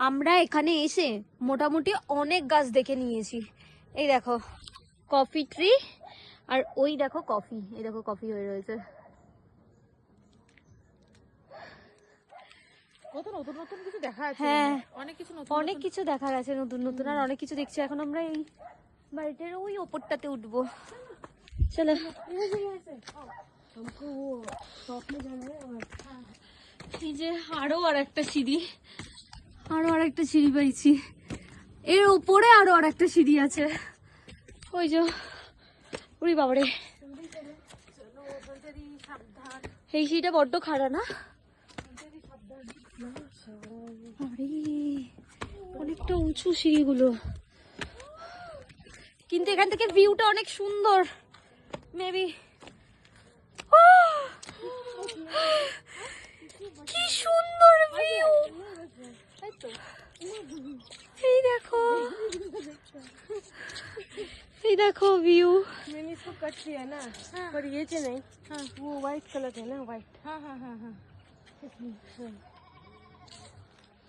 আমরা এখানে এসে মোটামুটি অনেক গাছ দেখে নিয়েছি। এই দেখো কফি ট্রি, আর ওই দেখো কফি, এই দেখো কফি হয়ে রয়েছে। হ্যাঁ, অনেক কিছু দেখা গেছে নতুন নতুন, আর অনেক কিছু দেখছি। এখন আমরা এই বাড়িটার ওই ওপরটাতে উঠবো। চলো। এই যে আরো আর একটা সিঁড়ি পেয়েছি, এর উপরে আরো আর একটা সিঁড়ি আছে। ওই যে ওরে বাবারে, এই সিঁড়িটা বড্ড খাড়া না? আরে অনেকটা উঁচু সিঁড়িগুলো, কিন্তু এখান থেকে ভিউটা অনেক সুন্দর। মেবি কি সুন্দর ভিউ! এই দেখো ভিউ। मैंने इसको कट किया ना, पर ये जो नहीं, वो व्हाइट कलर है ना, व्हाइट। हाँ हाँ हाँ हाँ।